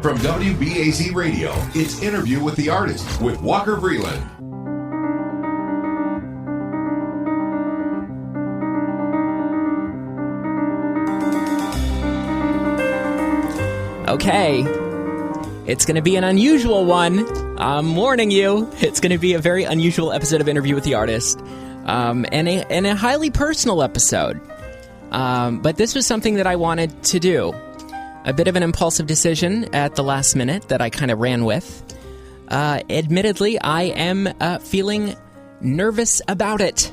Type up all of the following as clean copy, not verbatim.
From WBAZ Radio, it's Interview with the Artist with Walker Vreeland. Okay, it's going to be an unusual one. I'm warning you. It's going to be a very unusual episode of Interview with the Artist, and a highly personal episode. But this was something that I wanted to do. A bit of an impulsive decision at the last minute that I kind of ran with. Admittedly, I am feeling nervous about it.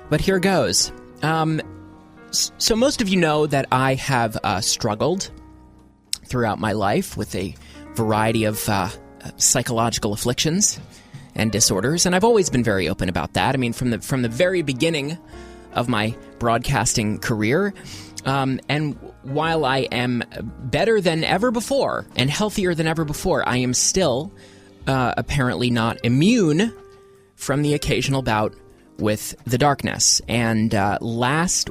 But here goes. So most of you know that I have struggled throughout my life with a variety of psychological afflictions and disorders, and I've always been very open about that. I mean, from the very beginning of my broadcasting career, and while I am better than ever before and healthier than ever before, I am still apparently not immune from the occasional bout with the darkness. And this last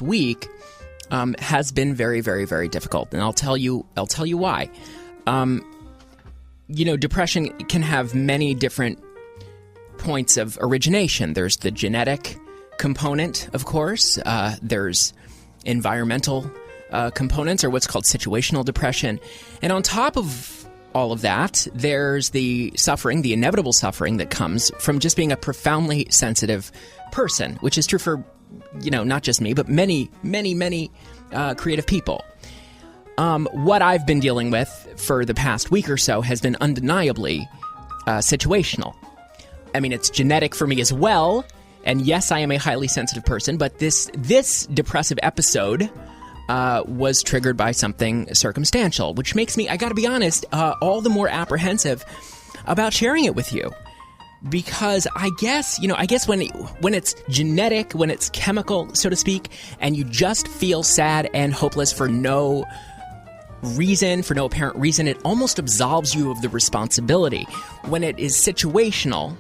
week has been very, very, very difficult, and I'll tell you why. Depression can have many different points of origination. There's the genetic component, of course. There's environmental components, or what's called situational depression. And on top of all of that, there's the suffering, the inevitable suffering that comes from just being a profoundly sensitive person, which is true for, not just me, but many, many, many creative people. What I've been dealing with for the past week or so has been undeniably situational. I mean, it's genetic for me as well. And yes, I am a highly sensitive person, but this depressive episode was triggered by something circumstantial, which makes me, I gotta be honest, all the more apprehensive about sharing it with you. Because I guess when it's genetic, when it's chemical, so to speak, and you just feel sad and hopeless for no apparent reason, it almost absolves you of the responsibility. When it is situational,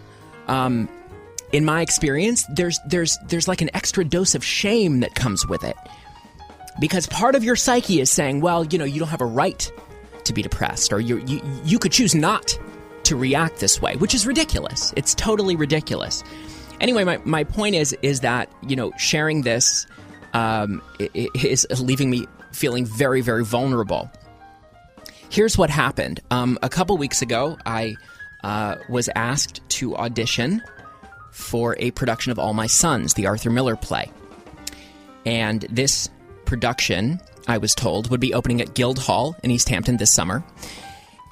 in my experience, there's like an extra dose of shame that comes with it. Because part of your psyche is saying, well, you don't have a right to be depressed, or you could choose not to react this way, which is ridiculous. It's totally ridiculous. Anyway, my point is that, sharing this is leaving me feeling very, very vulnerable. Here's what happened. A couple weeks ago, I was asked to audition for a production of All My Sons, the Arthur Miller play. And this production, I was told, would be opening at Guildhall in East Hampton this summer,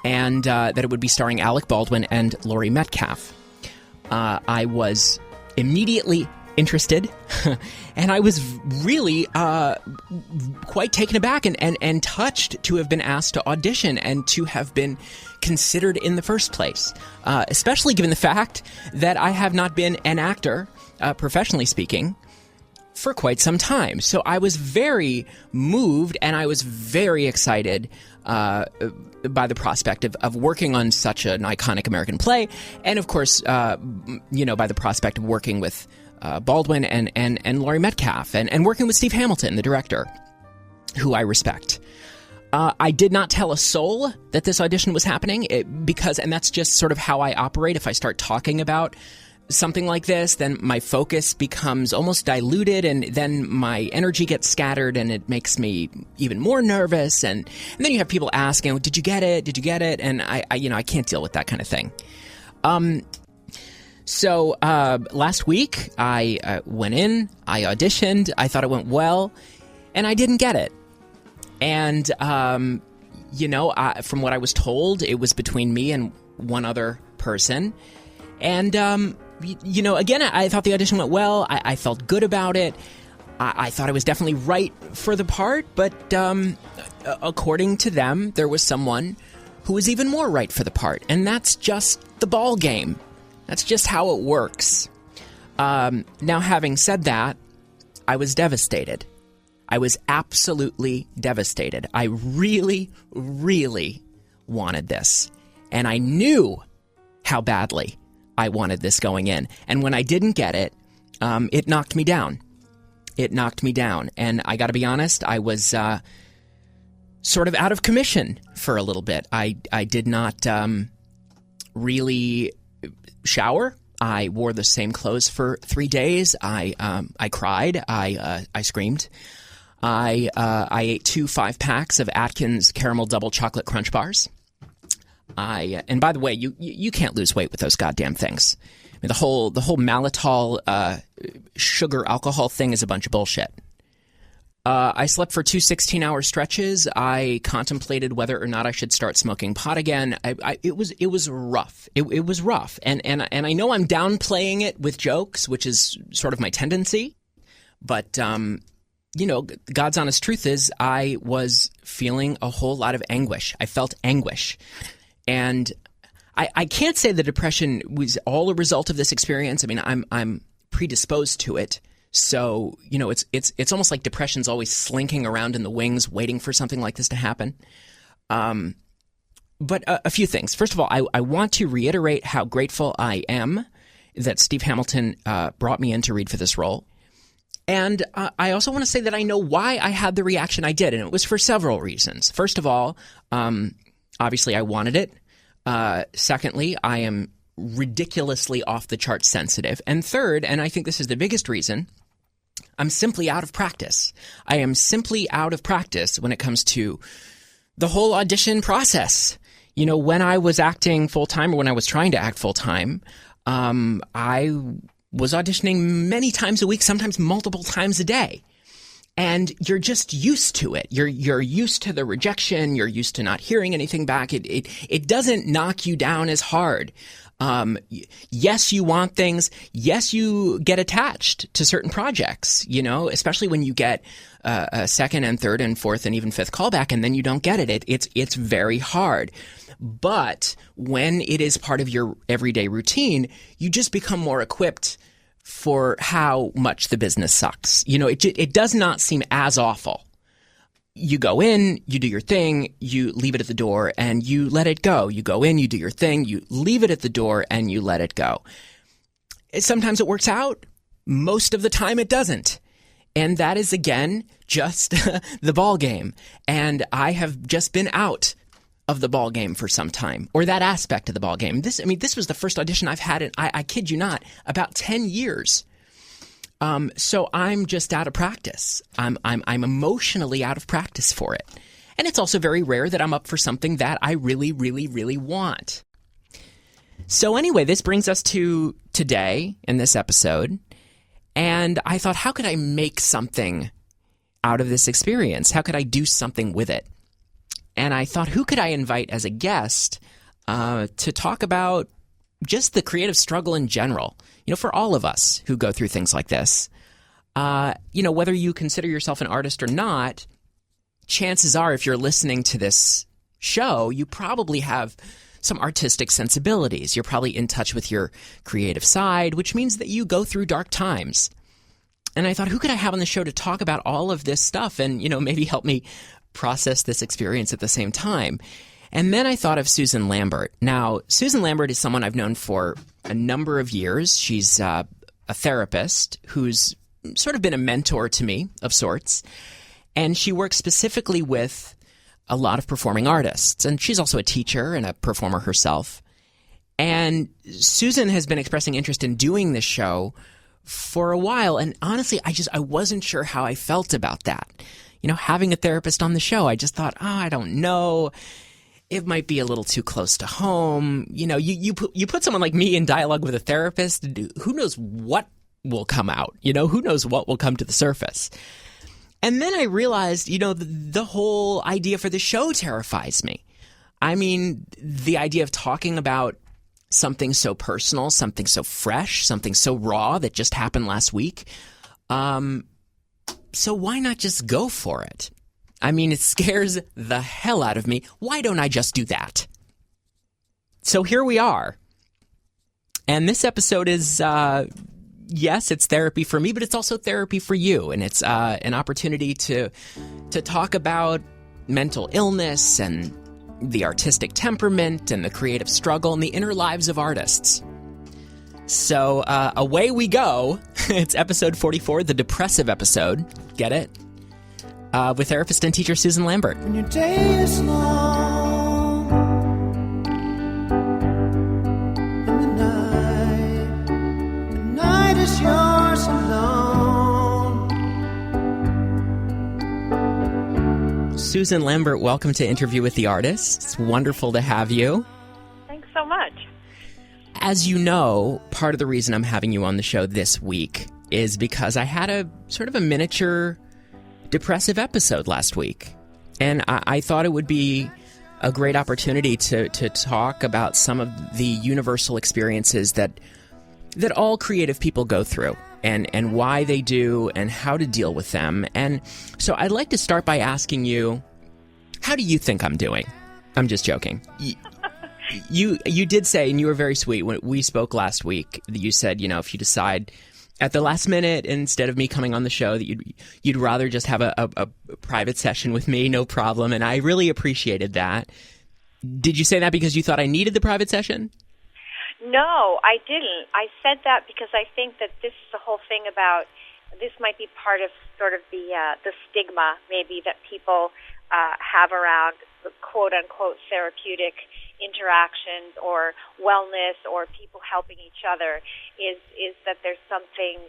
and that it would be starring Alec Baldwin and Laurie Metcalf. I was immediately interested, and I was really quite taken aback and touched to have been asked to audition and to have been considered in the first place, especially given the fact that I have not been an actor, professionally speaking, for quite some time. So I was very moved, and I was very excited by the prospect of working on such an iconic American play, and of course, by the prospect of working with Baldwin and Laurie Metcalf, and working with Steve Hamilton, the director, who I respect. I did not tell a soul that this audition was happening, and that's just sort of how I operate. If I start talking about something like this, then my focus becomes almost diluted, and then my energy gets scattered, and it makes me even more nervous. And then you have people asking, "Did you get it? Did you get it?" And I can't deal with that kind of thing. So last week I went in, I auditioned, I thought it went well, and I didn't get it. And from what I was told, it was between me and one other person. And again, I thought the audition went well. I felt good about it. I thought I was definitely right for the part, but according to them, there was someone who was even more right for the part. And that's just the ball game. That's just how it works. Now, having said that, I was devastated. I was absolutely devastated. I really, really wanted this. And I knew how badly I wanted this going in. And when I didn't get it, it knocked me down. It knocked me down. And I got to be honest, I was sort of out of commission for a little bit. I did not really shower. I wore the same clothes for 3 days. I cried. I screamed. I ate 2 5-packs of Atkins caramel double chocolate crunch bars. And by the way, you can't lose weight with those goddamn things. I mean, the whole mannitol sugar alcohol thing is a bunch of bullshit. I slept for 2 16-hour stretches. I contemplated whether or not I should start smoking pot again. It was rough. It was rough. And I know I'm downplaying it with jokes, which is sort of my tendency. But, God's honest truth is I was feeling a whole lot of anguish. I felt anguish. And I can't say the depression was all a result of this experience. I mean, I'm predisposed to it. So, it's almost like depression's always slinking around in the wings, waiting for something like this to happen. But a few things. First of all, I want to reiterate how grateful I am that Steve Hamilton brought me in to read for this role. And I also want to say that I know why I had the reaction I did, and it was for several reasons. First of all, obviously I wanted it. Secondly, I am ridiculously off the chart sensitive. And third, and I think this is the biggest reason, I'm simply out of practice. I am simply out of practice when it comes to the whole audition process. When I was acting full-time or when I was trying to act full-time, I was auditioning many times a week, sometimes multiple times a day. And you're just used to it. You're used to the rejection. You're used to not hearing anything back. It doesn't knock you down as hard. Yes, you want things. Yes, you get attached to certain projects, especially when you get a second and third and fourth and even fifth callback and then you don't get it. It's very hard. But when it is part of your everyday routine, you just become more equipped for how much the business sucks. It does not seem as awful. You go in, you do your thing, you leave it at the door, and you let it go. You go in, you do your thing, you leave it at the door, and you let it go. Sometimes it works out. Most of the time it doesn't. And that is, again, just the ball game. And I have just been out of the ball game for some time, or that aspect of the ball game. This was the first audition I've had in, I kid you not, about 10 years. So I'm just out of practice. I'm emotionally out of practice for it. And it's also very rare that I'm up for something that I really, really, really want. So anyway, this brings us to today in this episode. And I thought, how could I make something out of this experience? How could I do something with it? And I thought, who could I invite as a guest to talk about just the creative struggle in general? For all of us who go through things like this, whether you consider yourself an artist or not, chances are if you're listening to this show, you probably have some artistic sensibilities. You're probably in touch with your creative side, which means that you go through dark times. And I thought, who could I have on the show to talk about all of this stuff and, maybe help me process this experience at the same time? And then I thought of Susan Lambert. Now, Susan Lambert is someone I've known for a number of years. She's a therapist who's sort of been a mentor to me of sorts. And she works specifically with a lot of performing artists. And she's also a teacher and a performer herself. And Susan has been expressing interest in doing this show for a while. And honestly, I wasn't sure how I felt about that. Having a therapist on the show, I just thought, I don't know. It might be a little too close to home. You put someone like me in dialogue with a therapist, who knows what will come out? Who knows what will come to the surface? And then I realized, the whole idea for the show terrifies me. I mean, the idea of talking about something so personal, something so fresh, something so raw that just happened last week. So why not just go for it? I mean, it scares the hell out of me. Why don't I just do that? So here we are. And this episode is, yes, it's therapy for me, but it's also therapy for you. And it's an opportunity to talk about mental illness and the artistic temperament and the creative struggle and the inner lives of artists. So away we go. It's episode 44, the Depressive episode. Get it? with therapist and teacher Susan Lambert. When your day is long and the night is yours alone. Susan Lambert, welcome to Interview with the Artist. It's wonderful to have you. Thanks so much. As you know, part of the reason I'm having you on the show this week is because I had a sort of a miniature depressive episode last week. And I thought it would be a great opportunity to talk about some of the universal experiences that all creative people go through and why they do and how to deal with them. And so I'd like to start by asking you, how do you think I'm doing? I'm just joking. You did say, and you were very sweet, when we spoke last week, that you said, if you decide at the last minute, instead of me coming on the show, that you'd rather just have a private session with me, no problem. And I really appreciated that. Did you say that because you thought I needed the private session? No, I didn't. I said that because I think that this is the whole thing about, this might be part of sort of the stigma maybe that people have around the quote-unquote therapeutic interactions or wellness or people helping each other is that there's something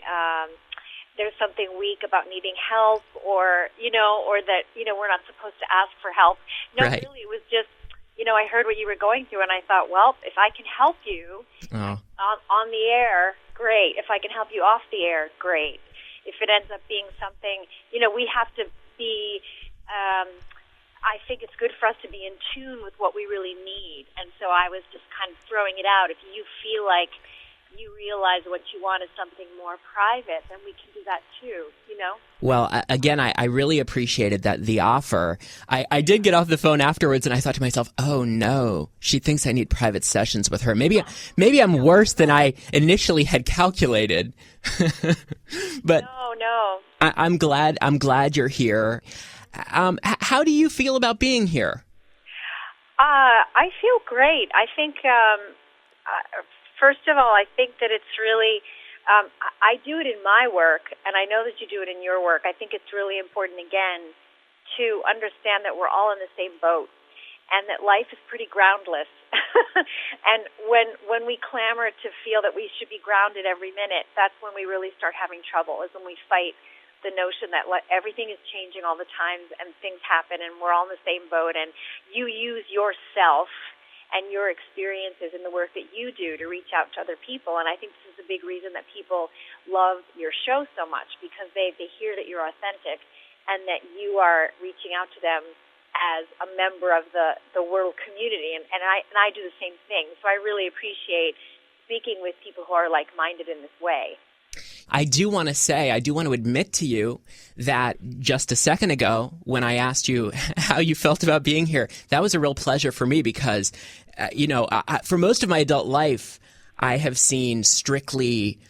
weak about needing help or that we're not supposed to ask for help. No, right. Really, it was just I heard what you were going through and I thought, well, if I can help you on the air, great. If I can help you off the air, great. If it ends up being something, we have to be I think it's good for us to be in tune with what we really need. And so I was just kind of throwing it out. If you feel like you realize what you want is something more private, then we can do that too, Well, again, I really appreciated the offer. I did get off the phone afterwards and I thought to myself, oh no, she thinks I need private sessions with her. Maybe I'm worse than I initially had calculated. But No. I'm glad you're here. How do you feel about being here? I feel great. I think, first of all, I think that it's really, I do it in my work, and I know that you do it in your work. I think it's really important, again, to understand that we're all in the same boat and that life is pretty groundless. And when we clamor to feel that we should be grounded every minute, that's when we really start having trouble, is when we fight the notion that everything is changing all the time and things happen and we're all in the same boat, and you use yourself and your experiences in the work that you do to reach out to other people. And I think this is a big reason that people love your show so much, because they hear that you're authentic and that you are reaching out to them as a member of the world community. And I do the same thing. So I really appreciate speaking with people who are like-minded in this way. I do want to admit to you that just a second ago, when I asked you how you felt about being here, that was a real pleasure for me because, for most of my adult life, I have seen strictly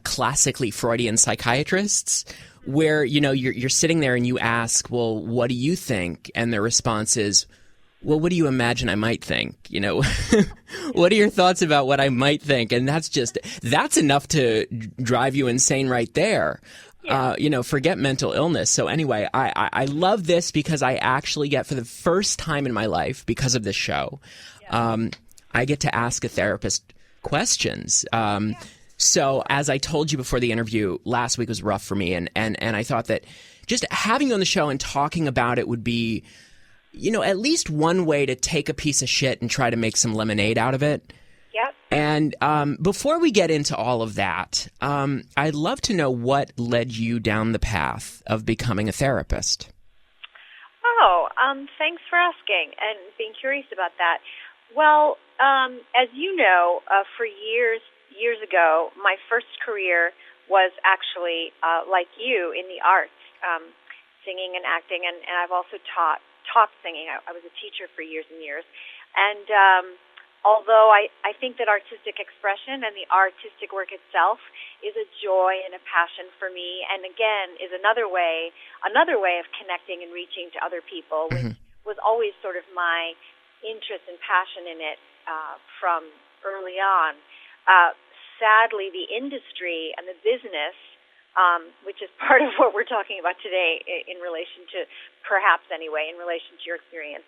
classically Freudian psychiatrists where, you're sitting there and you ask, well, what do you think? And their response is, well, what do you imagine I might think? What are your thoughts about what I might think? And that's enough to drive you insane right there. Yeah. Forget mental illness. So anyway, I love this because I actually get, for the first time in my life, because of this show, I get to ask a therapist questions. So as I told you before the interview, last week was rough for me. And I thought that just having you on the show and talking about it would be, at least one way to take a piece of shit and try to make some lemonade out of it. Yep. And before we get into all of that, I'd love to know what led you down the path of becoming a therapist. Oh, thanks for asking and being curious about that. Well, as you know, for years ago, my first career was actually, like you, in the arts, singing and acting, and I've also taught singing. I was a teacher for years and years. And although I think that artistic expression and the artistic work itself is a joy and a passion for me, and again, is another way of connecting and reaching to other people, which was always sort of my interest and passion in it from early on. Sadly, the industry and the business which is part of what we're talking about today in relation to, perhaps anyway, in relation to your experience.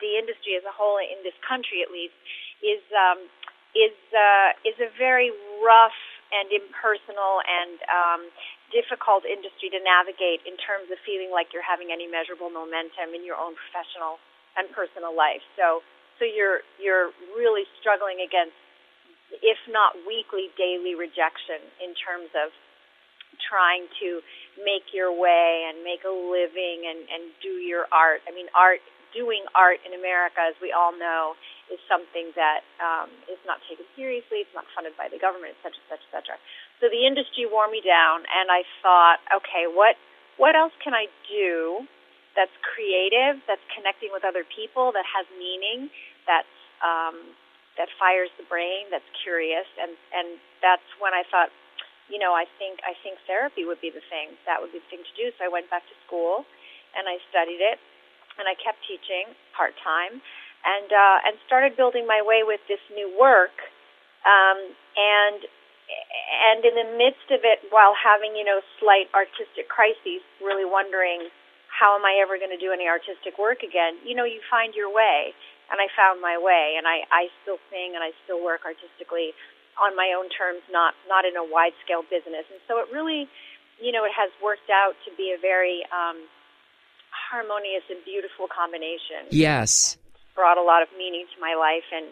The industry as a whole, in this country at least, is a very rough and impersonal and difficult industry to navigate in terms of feeling like you're having any measurable momentum in your own professional and personal life. So you're really struggling against, if not weekly, daily rejection in terms of trying to make your way and make a living and do your art. I mean, doing art in America, as we all know, is something that is not taken seriously. It's not funded by the government, et cetera, et cetera, et cetera. So the industry wore me down, and I thought, okay, what else can I do that's creative, that's connecting with other people, that has meaning, that fires the brain, that's curious, and that's when I thought, I think therapy would be the thing. That would be the thing to do. So I went back to school, and I studied it, and I kept teaching part-time, and started building my way with this new work, and in the midst of it, while having, slight artistic crises, really wondering, how am I ever going to do any artistic work again? You find your way, and I found my way, and I still sing, and I still work artistically on my own terms, not in a wide-scale business. And so it really, it has worked out to be a very harmonious and beautiful combination. Yes. Brought a lot of meaning to my life and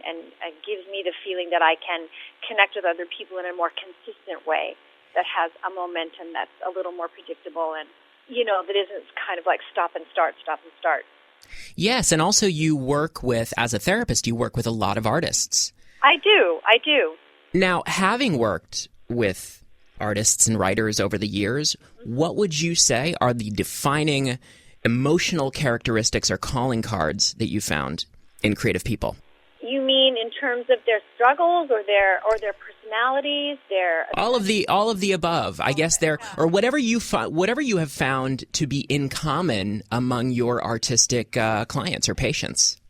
gives me the feeling that I can connect with other people in a more consistent way that has a momentum that's a little more predictable and, that isn't kind of like stop and start. Yes, and also you work with, as a therapist, you work with a lot of artists. I do. Now, having worked with artists and writers over the years, what would you say are the defining emotional characteristics or calling cards that you found in creative people? You mean in terms of their struggles or their personalities, their all of the above, I guess, or whatever you have found to be in common among your artistic clients or patients.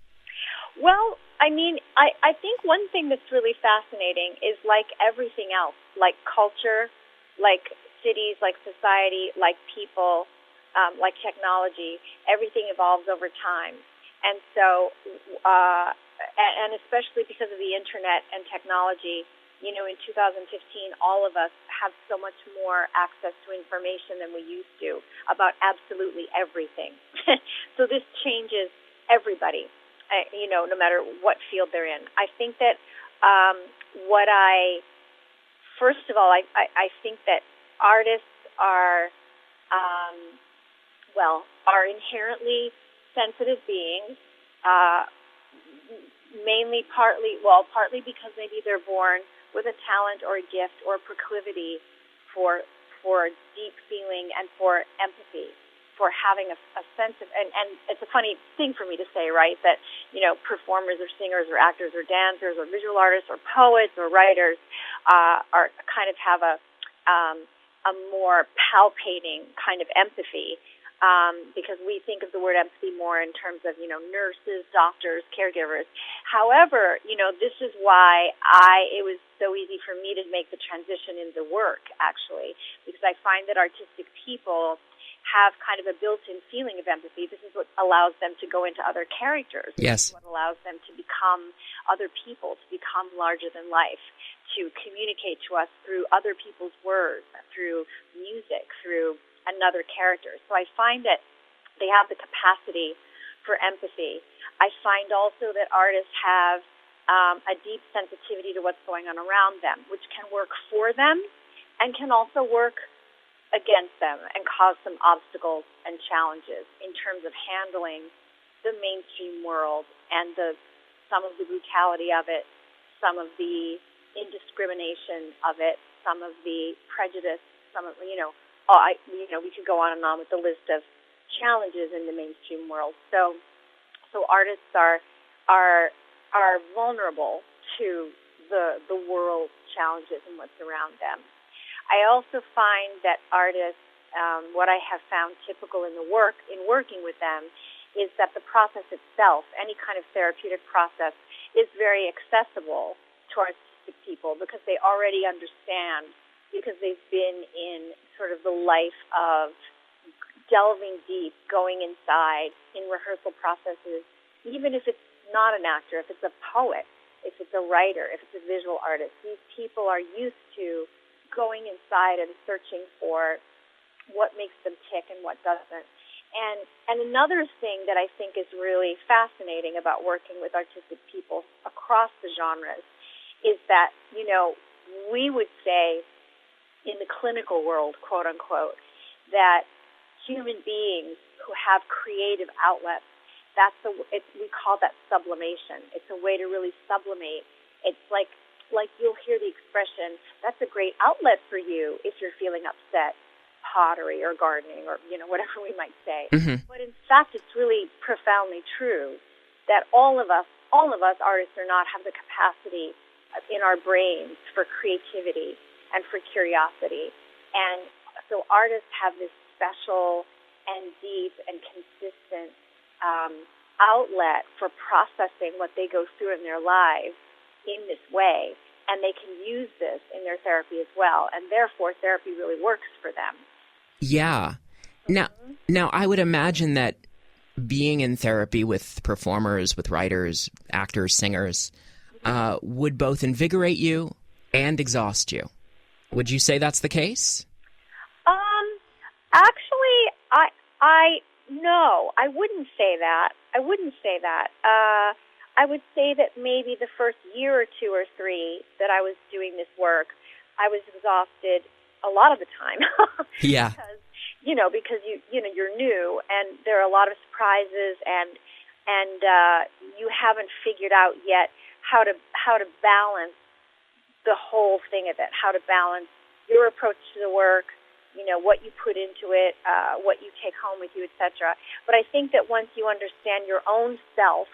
Well, I think one thing that's really fascinating is, like everything else, like culture, like cities, like society, like people, like technology, everything evolves over time. And so, and especially because of the internet and technology, in 2015, all of us have so much more access to information than we used to about absolutely everything. So this changes everybody, no matter what field they're in. I think that first of all, I think that artists are inherently sensitive beings, partly because maybe they're born with a talent or a gift or a proclivity for deep feeling and for empathy, for having a sense of, and it's a funny thing for me to say, right, that, performers or singers or actors or dancers or visual artists or poets or writers are kind of have a more palpating kind of empathy. Because we think of the word empathy more in terms of, nurses, doctors, caregivers. However, this is why it was so easy for me to make the transition into work, actually, because I find that artistic people have kind of a built-in feeling of empathy. This is what allows them to go into other characters. Yes. This is what allows them to become other people, to become larger than life, to communicate to us through other people's words, through music, through another character. So I find that they have the capacity for empathy. I find also that artists have a deep sensitivity to what's going on around them, which can work for them and can also work against them and cause some obstacles and challenges in terms of handling the mainstream world and some of the brutality of it, some of the indiscrimination of it, some of the prejudice, some of, we could go on and on with the list of challenges in the mainstream world. So artists are vulnerable to the world challenges and what's around them. I also find that artists, what I have found typical in working with them, is that the process itself, any kind of therapeutic process, is very accessible to artistic people because they already understand because they've been in sort of the life of delving deep, going inside in rehearsal processes, even if it's not an actor, if it's a poet, if it's a writer, if it's a visual artist. These people are used to going inside and searching for what makes them tick and what doesn't. And another thing that I think is really fascinating about working with artistic people across the genres is that, we would say in the clinical world, quote unquote, that human beings who have creative outlets, we call that sublimation. It's a way to really sublimate. It's like you'll hear the expression, that's a great outlet for you if you're feeling upset, pottery or gardening or, whatever we might say. Mm-hmm. But in fact, it's really profoundly true that all of us, artists or not, have the capacity in our brains for creativity and for curiosity. And so artists have this special and deep and consistent outlet for processing what they go through in their lives in this way, and they can use this in their therapy as well, and therefore therapy really works for them. Yeah. Now I would imagine that being in therapy with performers, with writers, actors, singers, would both invigorate you and exhaust you. Would you say that's the case? Actually, no, I wouldn't say that. I would say that maybe the first year or two or three that I was doing this work, I was exhausted a lot of the time. Yeah. Because you're new and there are a lot of surprises and you haven't figured out yet how to balance the whole thing of it, how to balance your approach to the work, what you put into it, what you take home with you, etc. But I think that once you understand your own self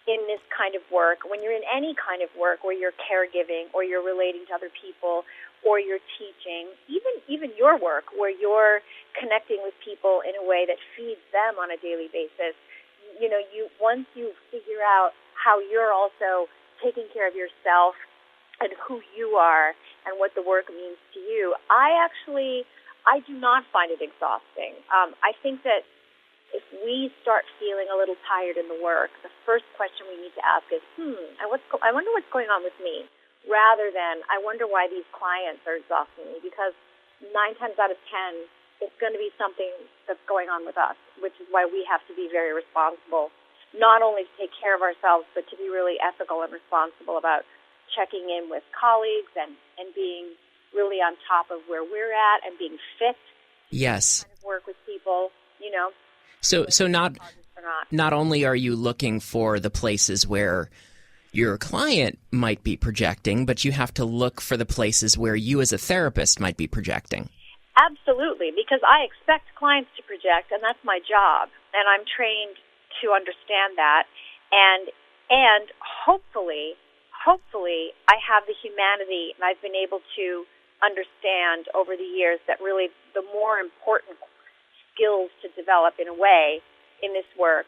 in this kind of work, when you're in any kind of work where you're caregiving or you're relating to other people or you're teaching, even your work where you're connecting with people in a way that feeds them on a daily basis, once you figure out how you're also taking care of yourself and who you are and what the work means to you, I do not find it exhausting. I think that if we start feeling a little tired in the work, the first question we need to ask is, I wonder what's going on with me, rather than, I wonder why these clients are exhausting me, because 9 times out of 10, it's going to be something that's going on with us, which is why we have to be very responsible, not only to take care of ourselves, but to be really ethical and responsible about checking in with colleagues and being really on top of where we're at and being fit. Yes. To kind of work with people, So not only are you looking for the places where your client might be projecting, but you have to look for the places where you as a therapist might be projecting. Absolutely, because I expect clients to project, and that's my job, and I'm trained to understand that, and hopefully I have the humanity, and I've been able to understand over the years that really the more important skills to develop in a way in this work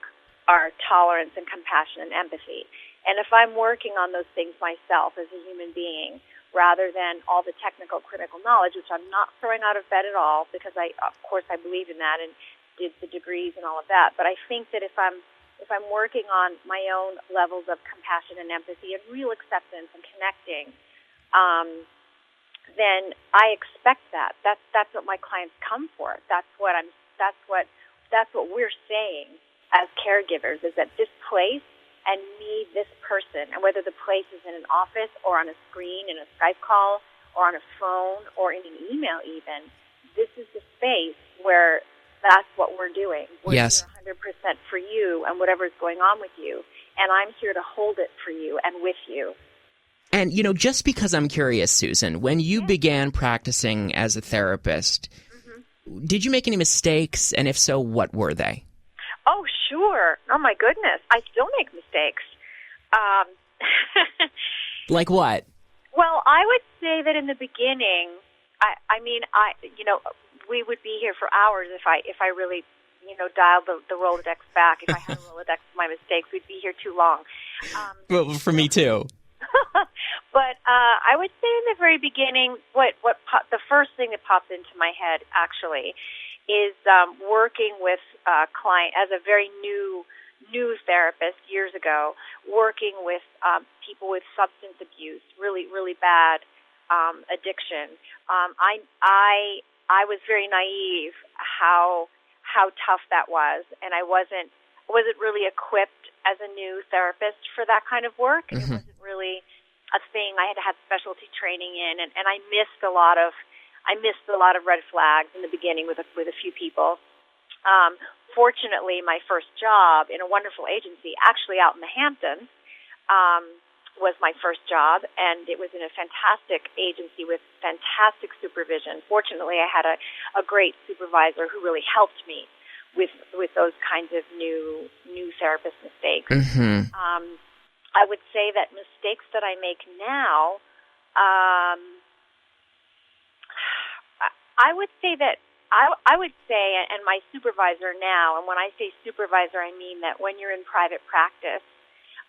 are tolerance and compassion and empathy. And if I'm working on those things myself as a human being, rather than all the technical critical knowledge, which I'm not throwing out of bed at all, because of course I believe in that and did the degrees and all of that, but I think that if I'm working on my own levels of compassion and empathy and real acceptance and connecting, then I expect that. That's what my clients come for. That's what we're saying as caregivers, is that this place and me, this person, and whether the place is in an office or on a screen, in a Skype call, or on a phone, or in an email even, this is the space where that's what we're doing. We're Yes. here 100% for you and whatever's going on with you, and I'm here to hold it for you and with you. And, just because I'm curious, Susan, when you began practicing as a therapist, did you make any mistakes? And if so, what were they? Oh, sure. Oh, my goodness. I still make mistakes. Like what? Well, I would say that in the beginning, we would be here for hours if I really, dialed the Rolodex back. If I had a Rolodex of my mistakes, we'd be here too long. Well, for me too. But I would say in the very beginning, the first thing that popped into my head actually is working with client as a very new therapist years ago, working with people with substance abuse, really bad addiction. I was very naive how tough that was, and I wasn't really equipped as a new therapist for that kind of work. It wasn't really a thing I had specialty training in, and I missed a lot of red flags in the beginning with a few people. Fortunately, my first job in a wonderful agency, actually out in the Hamptons, was my first job, and it was in a fantastic agency with fantastic supervision. Fortunately, I had a great supervisor who really helped me with those kinds of new therapist mistakes. Mm-hmm. I would say that mistakes that I make now, I would say, and my supervisor now, and when I say supervisor, I mean that when you're in private practice,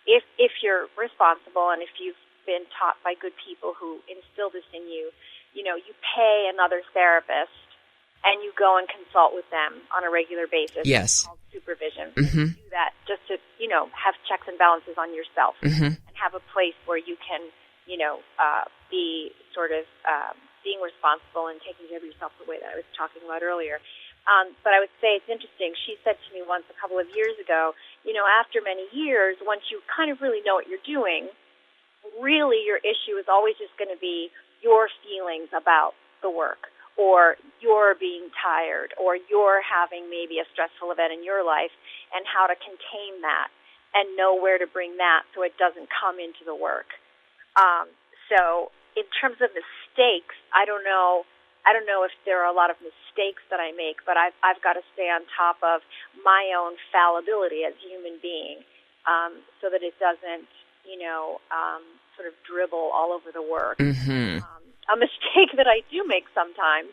if you're responsible and if you've been taught by good people who instill this in you, you pay another therapist and you go and consult with them on a regular basis. Yes. It's called supervision. Mm-hmm. You do that just to, have checks and balances on yourself, mm-hmm. and have a place where you can, be sort of being responsible and taking care of yourself the way that I was talking about earlier. But I would say it's interesting. She said to me once a couple of years ago, after many years, once you kind of really know what you're doing, really your issue is always just going to be your feelings about the work, or you're being tired, or you're having maybe a stressful event in your life, and how to contain that and know where to bring that so it doesn't come into the work. So in terms of mistakes, I don't know if there are a lot of mistakes that I make, but I've got to stay on top of my own fallibility as a human being, so that it doesn't, sort of dribble all over the work. Mm-hmm. A mistake that I do make sometimes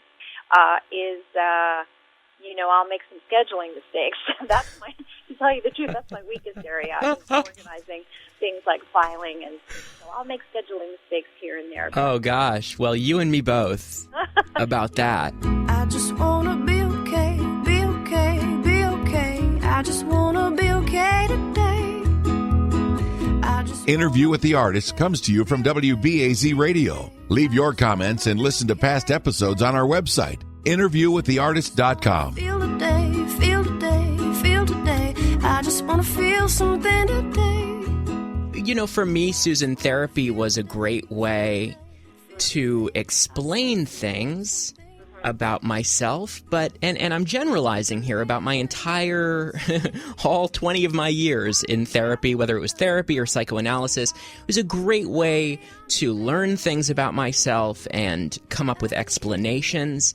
is, I'll make some scheduling mistakes. To tell you the truth, that's my weakest area, is organizing things like filing, and so I'll make scheduling mistakes here and there. Oh, gosh. Well, you and me both about that. I just wanna be okay, be okay, be okay. I just wanna be okay today. Interview with the Artist comes to you from WBAZ Radio. Leave your comments and listen to past episodes on our website, interviewwiththeartist.com. Feel today, feel today, feel today. I just wanna feel something today. For me, Susan, therapy was a great way to explain things about myself, and I'm generalizing here, about my entire, all 20 of my years in therapy, whether it was therapy or psychoanalysis. It was a great way to learn things about myself and come up with explanations.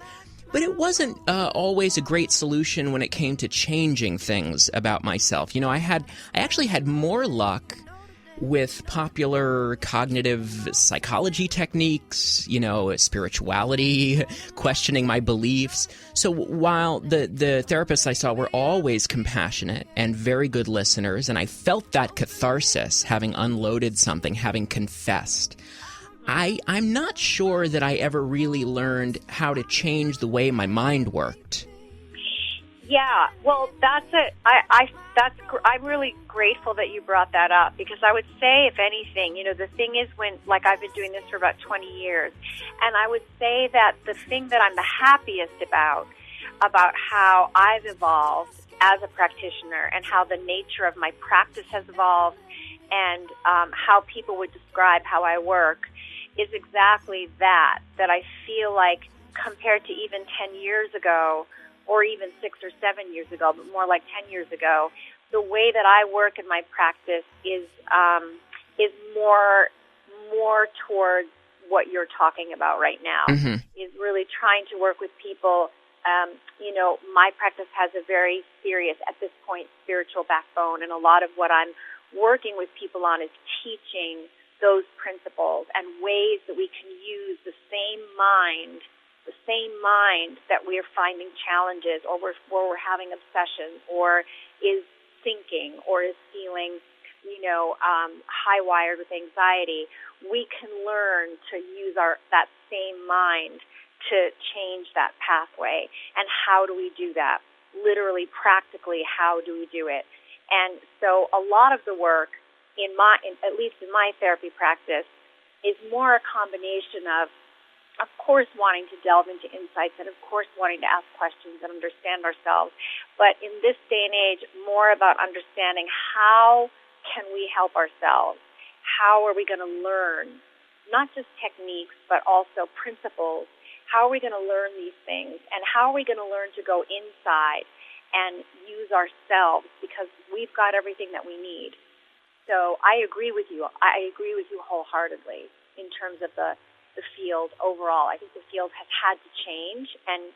But it wasn't always a great solution when it came to changing things about myself. I actually had more luck with popular cognitive psychology techniques, spirituality, questioning my beliefs. So while the therapists I saw were always compassionate and very good listeners, and I felt that catharsis, having unloaded something, having confessed, I'm not sure that I ever really learned how to change the way my mind worked. Yeah, well, that's it. I'm really grateful that you brought that up, because I would say, if anything, the thing is, I've been doing this for about 20 years, and I would say that the thing that I'm the happiest about how I've evolved as a practitioner, and how the nature of my practice has evolved, and how people would describe how I work, is exactly that I feel like, compared to even 10 years ago, or even 6 or 7 years ago, but more like 10 years ago, the way that I work in my practice is more towards what you're talking about right now. Mm-hmm. Is really trying to work with people. My practice has a very serious, at this point, spiritual backbone, and a lot of what I'm working with people on is teaching those principles and ways that we can use the same mind that we're finding challenges, or we're having obsessions, or is thinking, or is feeling high-wired with anxiety, we can learn to use that same mind to change that pathway. And how do we do that? Literally, practically, how do we do it? And so a lot of the work, at least in my therapy practice, is more a combination of course, wanting to delve into insights and, of course, wanting to ask questions and understand ourselves. But in this day and age, more about understanding how can we help ourselves? How are we going to learn, not just techniques, but also principles? How are we going to learn these things? And how are we going to learn to go inside and use ourselves, because we've got everything that we need. So I agree with you. I agree with you wholeheartedly in terms of the field overall. I think the field has had to change and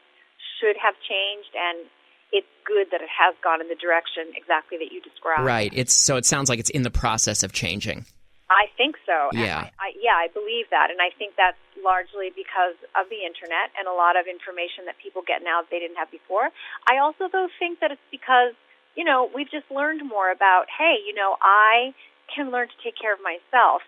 should have changed, and it's good that it has gone in the direction exactly that you described. Right. So it sounds like it's in the process of changing. I think so. Yeah. I believe that, and I think that's largely because of the internet and a lot of information that people get now that they didn't have before. I also, though, think that it's because, we've just learned more about, hey, I can learn to take care of myself.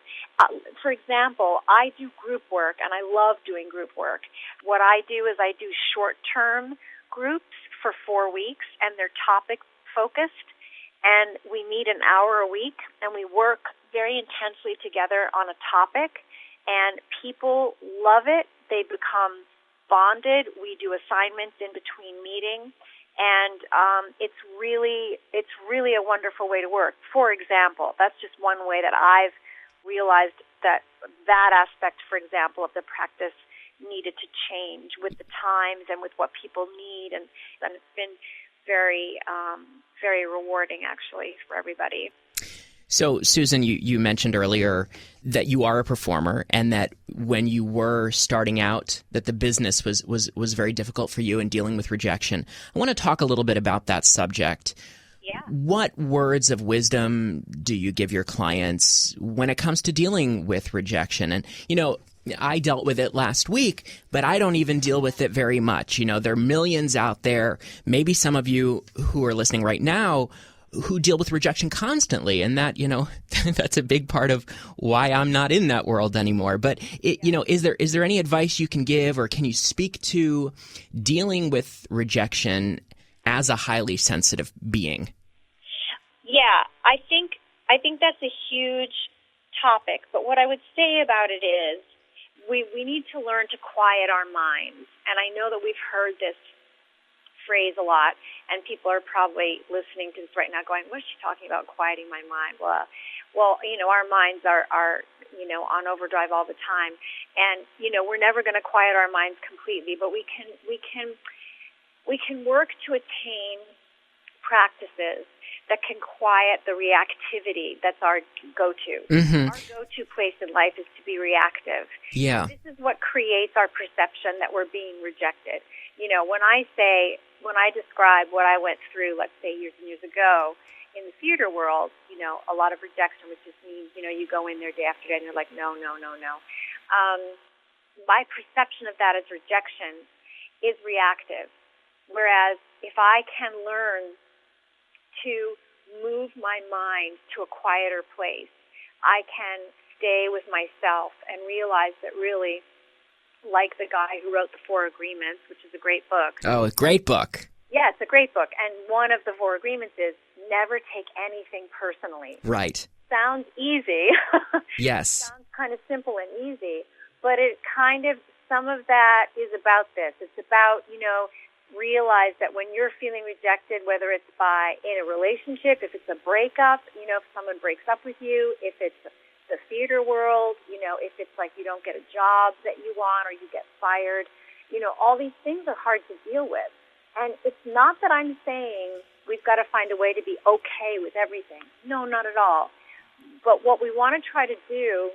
For example, I do group work, and I love doing group work. What I do is I do short-term groups for 4 weeks, and they're topic-focused, and we meet an hour a week, and we work very intensely together on a topic, and people love it. They become bonded. We do assignments in between meetings. And it's really a wonderful way to work. For example, that's just one way that I've realized that aspect, for example, of the practice needed to change with the times and with what people need, and it's been very, very rewarding, actually, for everybody. So, Susan, you mentioned earlier that you are a performer, and that when you were starting out, that the business was very difficult for you in dealing with rejection. I want to talk a little bit about that subject. Yeah. What words of wisdom do you give your clients when it comes to dealing with rejection? And, I dealt with it last week, but I don't even deal with it very much. There are millions out there, maybe some of you who are listening right now, who deal with rejection constantly, and that, that's a big part of why I'm not in that world anymore. But, is there any advice you can give, or can you speak to dealing with rejection as a highly sensitive being? Yeah, I think that's a huge topic, but what I would say about it is we need to learn to quiet our minds, and I know that we've heard this phrase a lot, and people are probably listening to this right now going, what's she talking about, quieting my mind? Well, our minds are on overdrive all the time, and we're never going to quiet our minds completely, but we can work to attain practices that can quiet the reactivity that's our go-to. Mm-hmm. Our go-to place in life is to be reactive. Yeah. This is what creates our perception that we're being rejected. When I describe what I went through, let's say years and years ago, in the theater world, a lot of rejection, which just means, you go in there day after day and you're like, no. My perception of that as rejection is reactive. Whereas if I can learn to move my mind to a quieter place, I can stay with myself and realize that really, like the guy who wrote The Four Agreements, which is a great book. Oh, a great book. Yeah, it's a great book. And one of the Four Agreements is never take anything personally. Right. Sounds easy. Yes. Sounds kind of simple and easy. But it some of that is about this. It's about, realize that when you're feeling rejected, whether it's in a relationship, if it's a breakup, if someone breaks up with you, if it's the theater world, if it's like you don't get a job that you want or you get fired, all these things are hard to deal with. And it's not that I'm saying we've got to find a way to be okay with everything. No, not at all. But what we want to try to do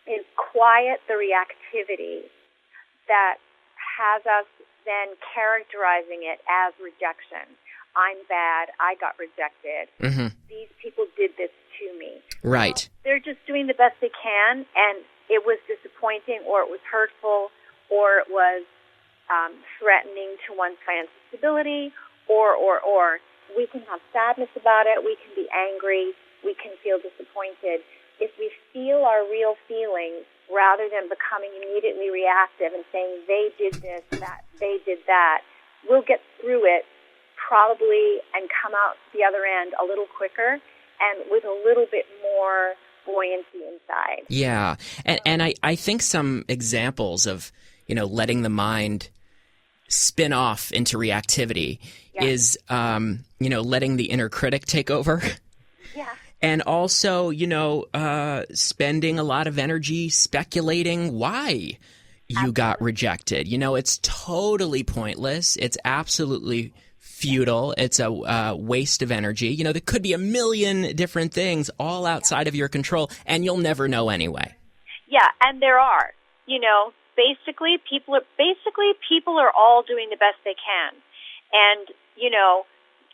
is quiet the reactivity that has us then characterizing it as rejection. I'm bad. I got rejected. Mm-hmm. These people did this to me. Right. Well, they're just doing the best they can, and it was disappointing, or it was hurtful, or it was threatening to one's financial stability, or. We can have sadness about it. We can be angry. we can feel disappointed. If we feel our real feelings rather than becoming immediately reactive and saying they did this, that they did that, we'll get through it probably and come out the other end a little quicker and with a little bit more buoyancy inside. Yeah. And I think some examples of, letting the mind spin off into reactivity is, letting the inner critic take over. Yeah. And also, spending a lot of energy speculating why you got rejected. It's totally pointless. It's absolutely futile. It's a waste of energy. There could be a million different things all outside of your control, and you'll never know anyway. Yeah, and there are. Basically, people are all doing the best they can. And,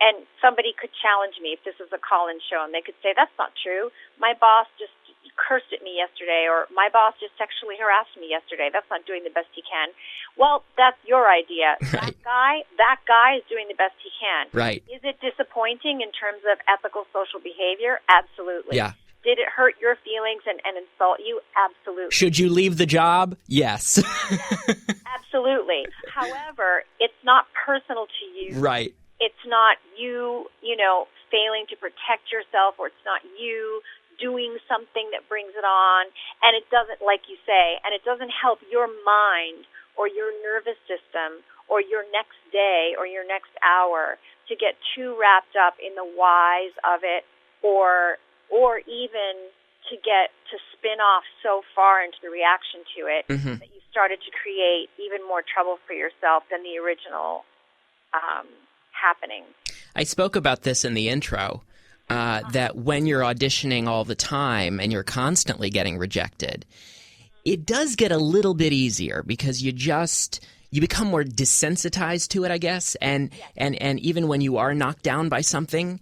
and somebody could challenge me if this was a call-in show, and they could say, that's not true. My boss just cursed at me yesterday, or my boss just sexually harassed me yesterday. That's not doing the best he can. Well, that's your idea. Right. That guy is doing the best he can. Right. Is it disappointing in terms of ethical social behavior? Absolutely. Yeah. Did it hurt your feelings and insult you? Absolutely. Should you leave the job? Yes. Absolutely. However, it's not personal to you. Right. It's not you, failing to protect yourself, or it's not you doing something that brings it on. And it doesn't, like you say, and it doesn't help your mind or your nervous system or your next day or your next hour to get too wrapped up in the whys of it, or even to spin off so far into the reaction to it that you started to create even more trouble for yourself than the original happening. I spoke about this in the intro, that when you're auditioning all the time and you're constantly getting rejected, it does get a little bit easier because you become more desensitized to it, I guess, and even when you are knocked down by something,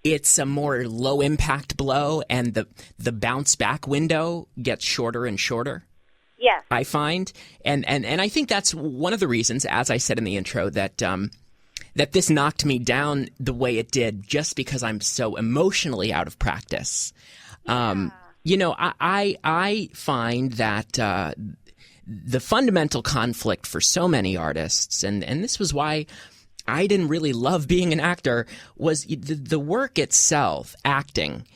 it's a more low-impact blow, and the bounce-back window gets shorter and shorter. Yes. I find. And I think that's one of the reasons, as I said in the intro, that this knocked me down the way it did just because I'm so emotionally out of practice. Yeah. I find that the fundamental conflict for so many artists, and this was why I didn't really love being an actor, was the work itself, acting,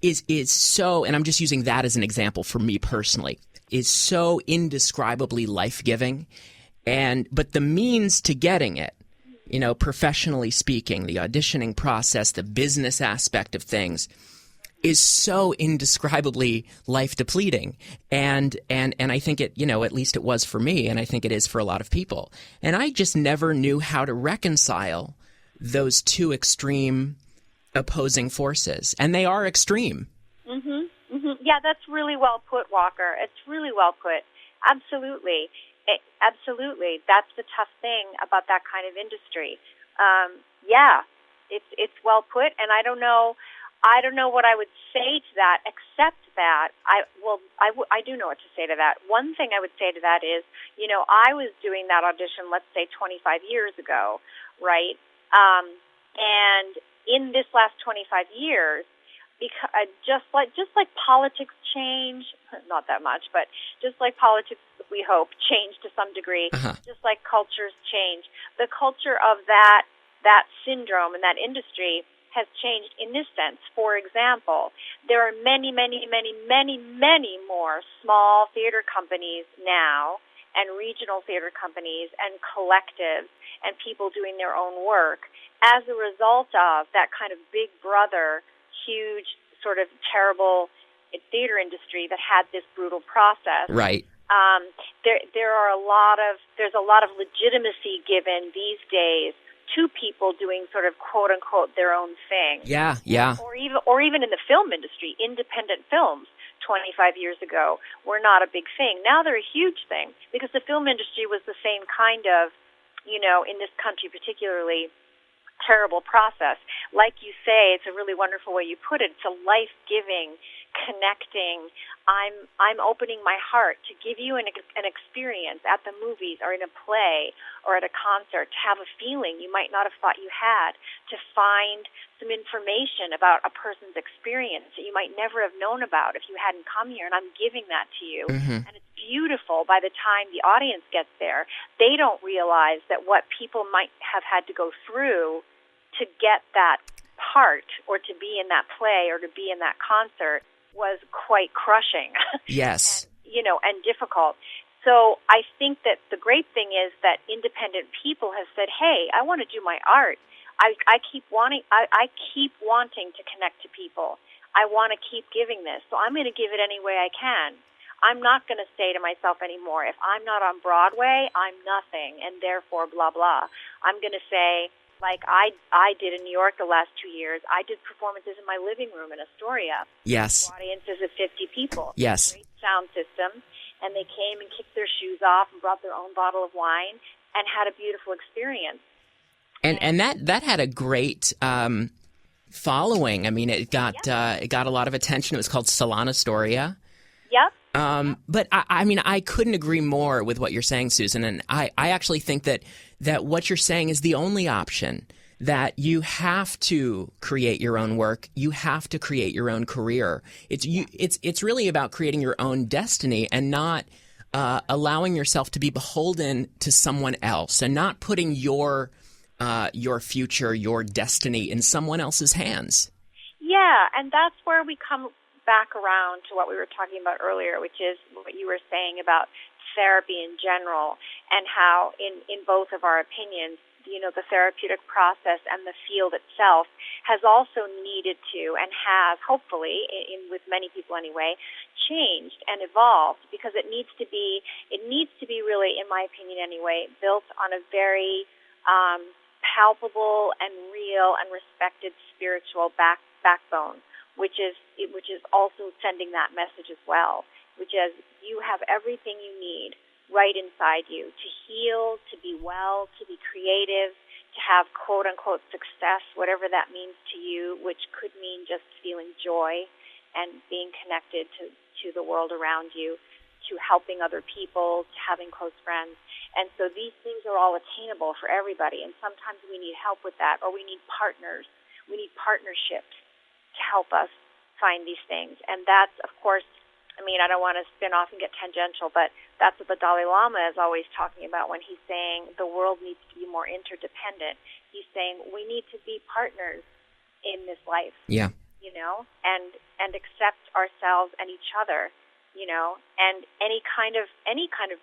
is so, and I'm just using that as an example for me personally, is so indescribably life-giving. But the means to getting it, professionally speaking, the auditioning process, the business aspect of things, is so indescribably life-depleting. And I think it, at least it was for me, and I think it is for a lot of people. And I just never knew how to reconcile those two extreme opposing forces. And they are extreme. Yeah, that's really well put, Walker. It's really well put. Absolutely. Absolutely. That's the tough thing about that kind of industry. It's well put, and I don't know what I would say to that, except that I do know what to say to that. One thing I would say to that is, I was doing that audition, let's say 25 years ago, right? And in this last 25 years, because just like politics change, not that much, but just like politics, we hope, change to some degree, just like cultures change, the culture of that syndrome and that industry has changed in this sense. For example, there are many, many, many, many, many more small theater companies now, and regional theater companies and collectives and people doing their own work as a result of that kind of big brother, huge, sort of terrible theater industry that had this brutal process. Right. There's a lot of legitimacy given these days to people doing sort of quote unquote their own thing. Yeah. Or even in the film industry, independent films 25 years ago were not a big thing. Now they're a huge thing because the film industry was the same kind of, in this country particularly, terrible process. Like you say, it's a really wonderful way you put it. It's a life-giving, connecting. I'm opening my heart to give you an experience at the movies or in a play or at a concert, to have a feeling you might not have thought you had, to find some information about a person's experience that you might never have known about if you hadn't come here, and I'm giving that to you. And it's beautiful. By the time the audience gets there, they don't realize that what people might have had to go through to get that part or to be in that play or to be in that concert was quite crushing. Yes. and difficult. So I think that the great thing is that independent people have said, hey, I want to do my art. I keep wanting to connect to people. I want to keep giving this, so I'm going to give it any way I can. I'm not going to say to myself anymore, if I'm not on Broadway, I'm nothing, and therefore blah, blah. I'm going to say, like I did in New York the last 2 years, I did performances in my living room in Astoria. Yes. Audiences of 50 people. Yes. Great sound system. And they came and kicked their shoes off and brought their own bottle of wine and had a beautiful experience. And that had a great following. I mean, it got a lot of attention. It was called Solana Astoria. Yep. But I mean, I couldn't agree more with what you're saying, Susan. And I actually think that what you're saying is the only option, that you have to create your own work. You have to create your own career. It's really about creating your own destiny and not allowing yourself to be beholden to someone else, and not putting your future, your destiny in someone else's hands. Yeah, and that's where we come back around to what we were talking about earlier, which is what you were saying about therapy in general, and how in both of our opinions, the therapeutic process and the field itself has also needed to, and has hopefully, with many people anyway, changed and evolved, because it needs to be really, in my opinion anyway, built on a very palpable and real and respected spiritual backbone, which is also sending that message as well, which is you have everything you need right inside you to heal, to be well, to be creative, to have quote-unquote success, whatever that means to you, which could mean just feeling joy and being connected to the world around you, to helping other people, to having close friends. And so these things are all attainable for everybody, and sometimes we need help with that, or we need partners. We need partnerships to help us find these things. And that's, of course, I don't want to spin off and get tangential, but that's what the Dalai Lama is always talking about when he's saying the world needs to be more interdependent. He's saying we need to be partners in this life. Yeah. And accept ourselves and each other, and any kind of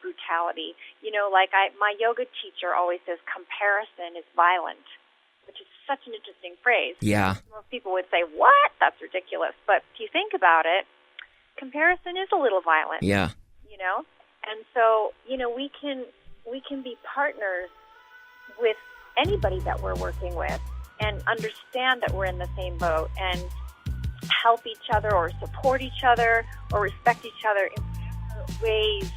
brutality. My yoga teacher always says comparison is violent, which is such an interesting phrase. Yeah. Most people would say, what? That's ridiculous. But if you think about it, comparison is a little violent. Yeah. And so, we can be partners with anybody that we're working with, and understand that we're in the same boat, and help each other or support each other or respect each other in ways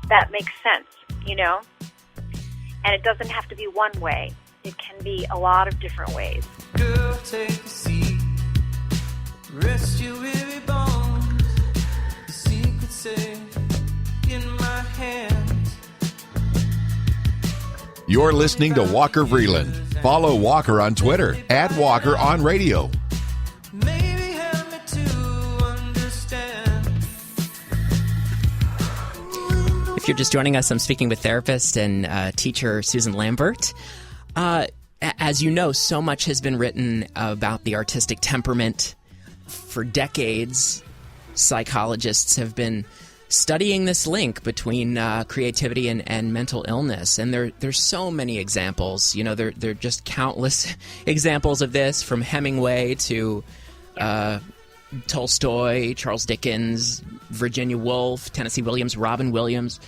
that make sense, And it doesn't have to be one way. It can be a lot of different ways. Girl, take a seat. Rest your weary bones. The secret safe in my hands. You're listening to Walker Vreeland. Follow Walker on Twitter @WalkerOnRadio. Maybe help me to understand. If you're just joining us, I'm speaking with therapist and teacher Susan Lambert. As you know, so much has been written about the artistic temperament. For decades, psychologists have been studying this link between creativity and mental illness, and there's so many examples. There are just countless examples of this, from Hemingway to Tolstoy, Charles Dickens, Virginia Woolf, Tennessee Williams, Robin Williams.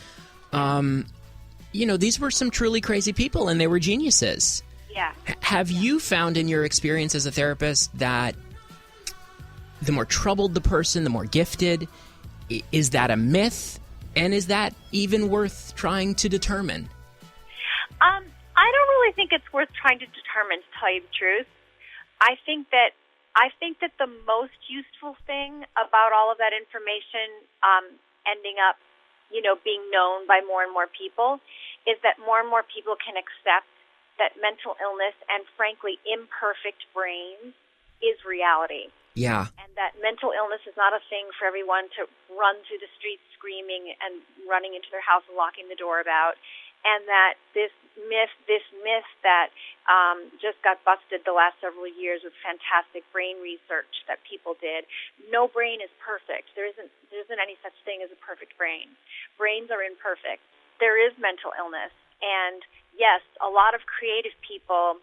These were some truly crazy people, and they were geniuses. Yeah. Have you found in your experience as a therapist that the more troubled the person, the more gifted? Is that a myth? And is that even worth trying to determine? I don't really think it's worth trying to determine, to tell you the truth. I think that the most useful thing about all of that information ending up, being known by more and more people is that more and more people can accept that mental illness and, frankly, imperfect brains is reality. Yeah. And that mental illness is not a thing for everyone to run through the streets screaming and running into their house and locking the door about. And that this myth that just got busted the last several years with fantastic brain research that people did. No brain is perfect. There isn't any such thing as a perfect brain. Brains are imperfect. There is mental illness. And yes, a lot of creative people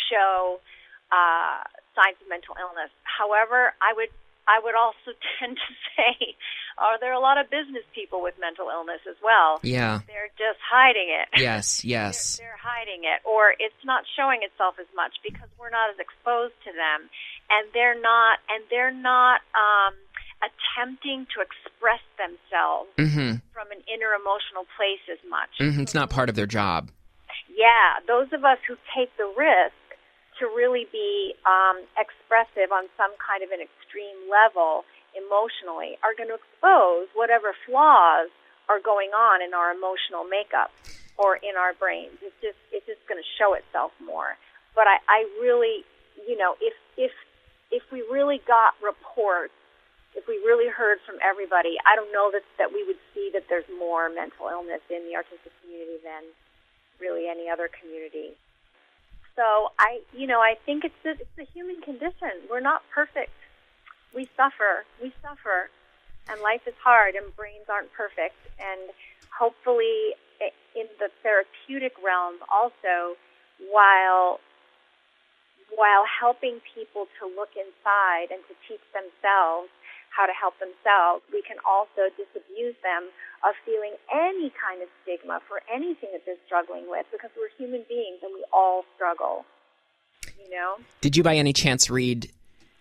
show signs of mental illness. However, I would also tend to say, there are a lot of business people with mental illness as well. Yeah. They're just hiding it. Yes. They're hiding it, or it's not showing itself as much because we're not as exposed to them, and they're not attempting to express themselves from an inner emotional place as much. It's not part of their job. Yeah, those of us who take the risk to really be expressive on some kind of an extreme level emotionally are going to expose whatever flaws are going on in our emotional makeup or in our brains. It's just going to show itself more. But I really, if we really got reports, if we really heard from everybody, I don't know that we would see that there's more mental illness in the artistic community than really any other community. So I think it's the human condition. We're not perfect. We suffer, and life is hard, and brains aren't perfect. And hopefully, in the therapeutic realm, also, while helping people to look inside and to teach themselves how to help themselves, we can also disabuse them of feeling any kind of stigma for anything that they're struggling with, because we're human beings and we all struggle, Did you by any chance read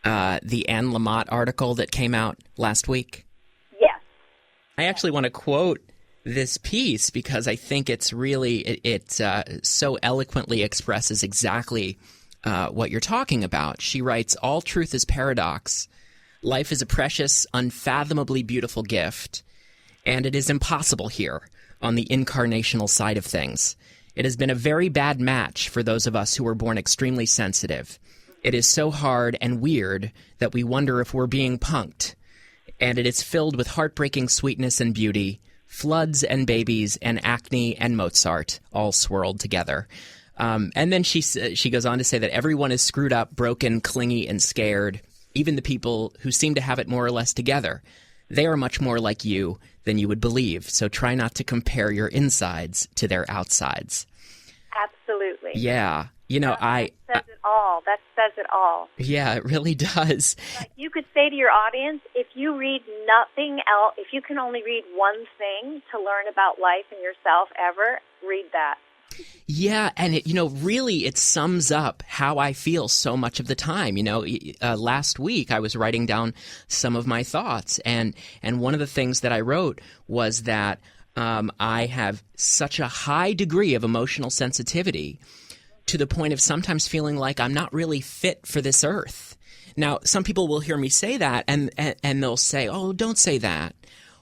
the Anne Lamott article that came out last week? Yes. I actually want to quote this piece because I think it's really, it so eloquently expresses exactly what you're talking about. She writes, "All truth is paradox. Life is a precious, unfathomably beautiful gift, and it is impossible here on the incarnational side of things. It has been a very bad match for those of us who were born extremely sensitive. It is so hard and weird that we wonder if we're being punked. And it is filled with heartbreaking sweetness and beauty, floods and babies and acne and Mozart all swirled together." And then she goes on to say that everyone is screwed up, broken, clingy, and scared. Even the people who seem to have it more or less together. They are much more like you than you would believe, so try not to compare your insides to their outsides. Absolutely. Yeah. That says it all. That says it all. Yeah, it really does. You could say to your audience, if you read nothing else, if you can only read one thing to learn about life and yourself ever, read that. Yeah, and really it sums up how I feel so much of the time. Last week I was writing down some of my thoughts, and one of the things that I wrote was that I have such a high degree of emotional sensitivity to the point of sometimes feeling like I'm not really fit for this earth. Now, some people will hear me say that, and they'll say, "Oh, don't say that."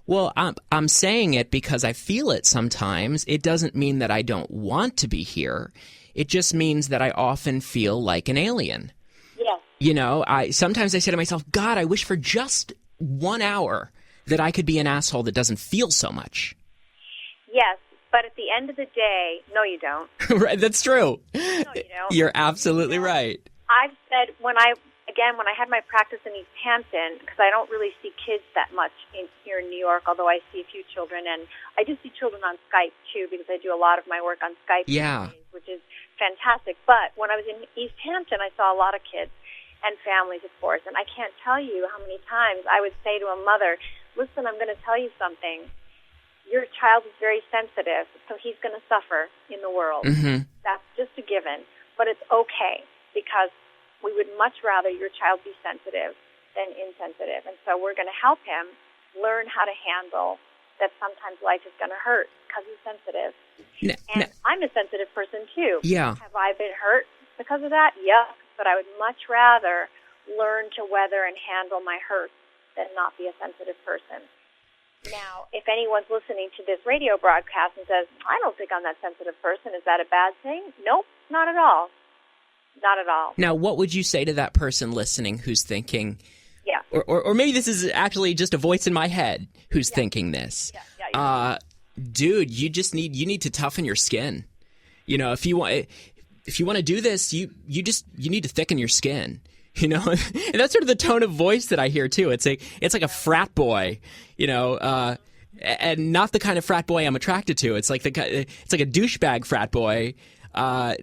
Well, I'm saying it because I feel it sometimes. It doesn't mean that I don't want to be here. It just means that I often feel like an alien. Yes. Sometimes I say to myself, God, I wish for just 1 hour that I could be an asshole that doesn't feel so much. Yes, but at the end of the day, no, you don't. Right, that's true. No, you don't. You're absolutely right. I've said when I had my practice in East Hampton, because I don't really see kids that much here in New York, although I see a few children, and I do see children on Skype, too, because I do a lot of my work on Skype, yeah, which is fantastic. But when I was in East Hampton, I saw a lot of kids and families, of course, and I can't tell you how many times I would say to a mother, listen, I'm going to tell you something. Your child is very sensitive, so he's going to suffer in the world. Mm-hmm. That's just a given, but it's okay, because we would much rather your child be sensitive than insensitive. And so we're going to help him learn how to handle that sometimes life is going to hurt because he's sensitive. And I'm a sensitive person, too. Yeah. Have I been hurt because of that? Yes, but I would much rather learn to weather and handle my hurts than not be a sensitive person. Now, if anyone's listening to this radio broadcast and says, I don't think I'm that sensitive person, is that a bad thing? Nope, not at all. Not at all. Now, what would you say to that person listening who's thinking, yeah, or maybe this is actually just a voice in my head who's thinking this, dude, you need to toughen your skin. You know, if you want to do this, you need to thicken your skin. You know, and that's sort of the tone of voice that I hear too. It's like a frat boy, you know, and not the kind of frat boy I'm attracted to. It's like a douchebag frat boy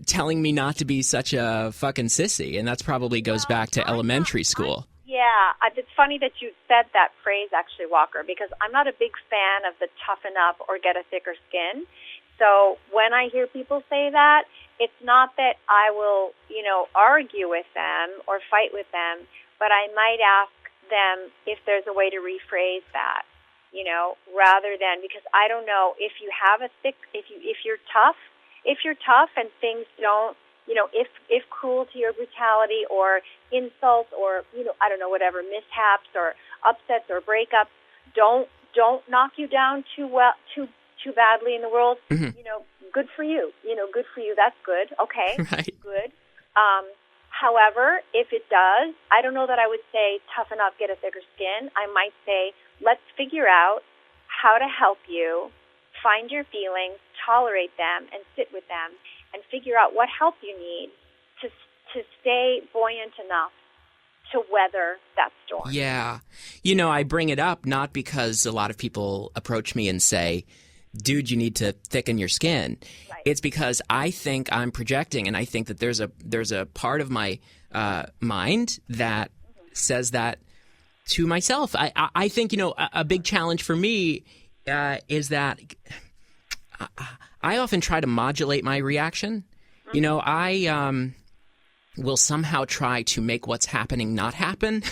telling me not to be such a fucking sissy, and that's probably goes back to elementary school. Yeah, it's funny that you said that phrase, actually, Walker, because I'm not a big fan of the toughen up or get a thicker skin. So when I hear people say that, it's not that I will, you know, argue with them or fight with them, but I might ask them if there's a way to rephrase that, you know, rather than, because I don't know if you have a thick, if you're tough and things don't, you know, if cruelty or brutality or insults or, you know, I don't know, whatever, mishaps or upsets or breakups don't knock you down too badly in the world, you know, good for you. You know, good for you. That's good. Okay. Right. Good. However, if it does, I don't know that I would say toughen up, get a thicker skin. I might say, let's figure out how to help you find your feelings, tolerate them, and sit with them, and figure out what help you need to stay buoyant enough to weather that storm. Yeah. You know, I bring it up not because a lot of people approach me and say, dude, you need to thicken your skin. Right. It's because I think I'm projecting, and I think that there's a part of my mind that says that to myself. I think, you know, a big challenge for me is that I often try to modulate my reaction. You know, I will somehow try to make what's happening not happen,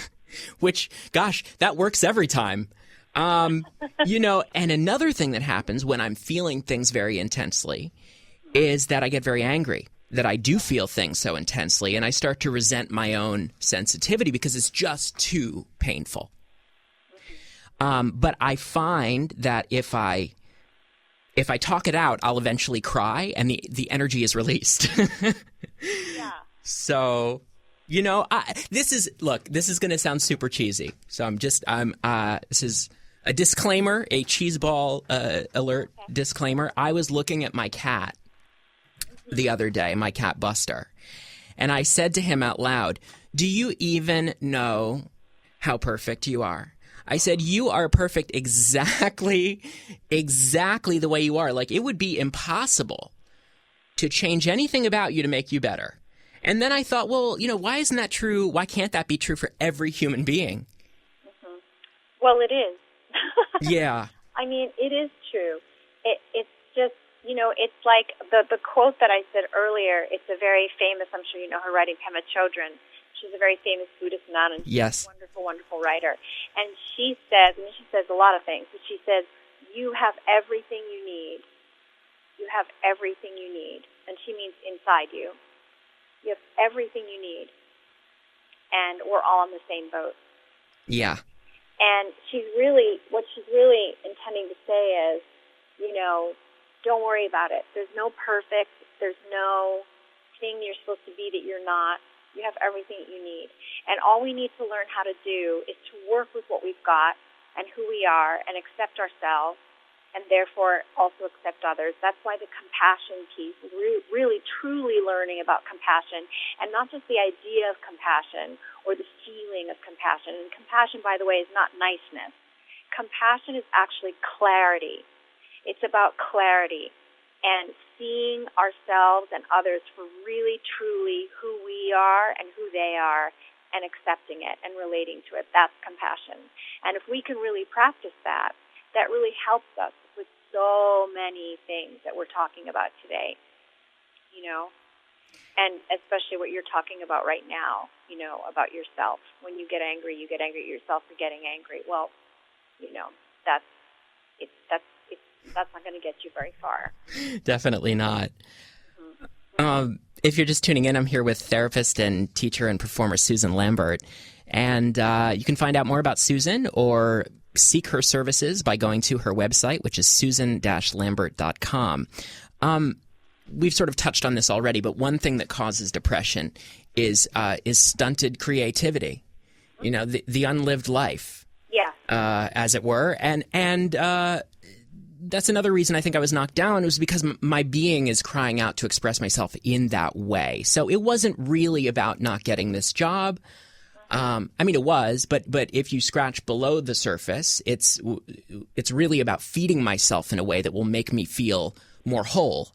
which, gosh, that works every time. You know, and another thing that happens when I'm feeling things very intensely is that I get very angry, that I do feel things so intensely, and I start to resent my own sensitivity because it's just too painful. But I find that if I talk it out, I'll eventually cry, and the energy is released. Yeah. So, you know, this is going to sound super cheesy. So this is a disclaimer, a cheeseball alert disclaimer. I was looking at my cat the other day, my cat Buster, and I said to him out loud, "Do you even know how perfect you are?" I said, "You are perfect exactly the way you are. Like, it would be impossible to change anything about you to make you better." And then I thought, well, you know, why isn't that true? Why can't that be true for every human being? Mm-hmm. Well, it is. Yeah. I mean, it is true. It's just, you know, it's like the quote that I said earlier. It's a very famous, I'm sure you know her writing, Pema Chodron. She's a very famous Buddhist nun, and she's Yes. a wonderful, wonderful writer. And she says a lot of things, but she says, you have everything you need. You have everything you need. And she means inside you. You have everything you need. And we're all in the same boat. Yeah. And what she's really intending to say is, you know, don't worry about it. There's no perfect. There's no thing you're supposed to be that you're not. You have everything that you need. And all we need to learn how to do is to work with what we've got and who we are and accept ourselves and therefore also accept others. That's why the compassion piece, really truly learning about compassion, and not just the idea of compassion or the feeling of compassion. And compassion, by the way, is not niceness. Compassion is actually clarity. It's about clarity and seeing ourselves and others for really, truly who we are and who they are, and accepting it and relating to it. That's compassion. And if we can really practice that, that really helps us with so many things that we're talking about today, you know, and especially what you're talking about right now, you know, about yourself. When you get angry at yourself for getting angry. Well, you know, that's that's not going to get you very far. Definitely not. If you're just tuning in, I'm here with therapist and teacher and performer Susan Lambert. And you can find out more about Susan or seek her services by going to her website, which is susan-lambert.com. We've sort of touched on this already, but one thing that causes depression is stunted creativity, the unlived life, as it were. And that's another reason I think I was knocked down, was because my being is crying out to express myself in that way. So it wasn't really about not getting this job. It was, but if you scratch below the surface, it's really about feeding myself in a way that will make me feel more whole.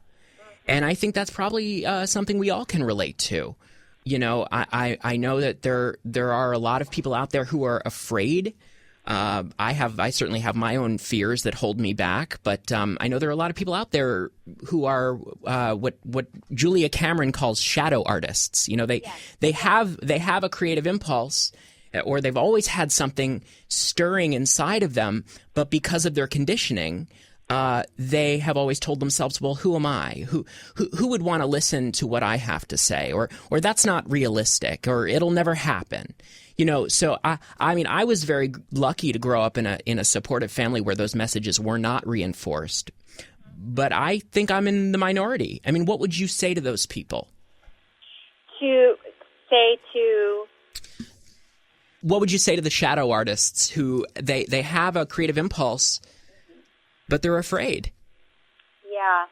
And I think that's probably something we all can relate to. I know that there are a lot of people out there who are afraid. I certainly have my own fears that hold me back, but I know there are a lot of people out there who are what Julia Cameron calls shadow artists. They have a creative impulse, or they've always had something stirring inside of them, but because of their conditioning, they have always told themselves, well, who am I? Who would want to listen to what I have to say? Or that's not realistic, or it'll never happen. So I was very lucky to grow up in a supportive family where those messages were not reinforced. But I think I'm in the minority. What would you say to those people? What would you say to the shadow artists who they have a creative impulse, but they're afraid? Yeah.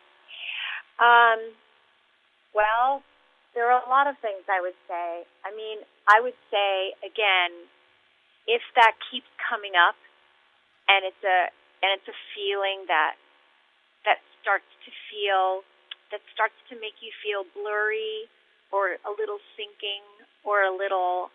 Well, there are a lot of things I would say. I would say, again, if that keeps coming up and it's a feeling that starts to make you feel blurry or a little sinking or a little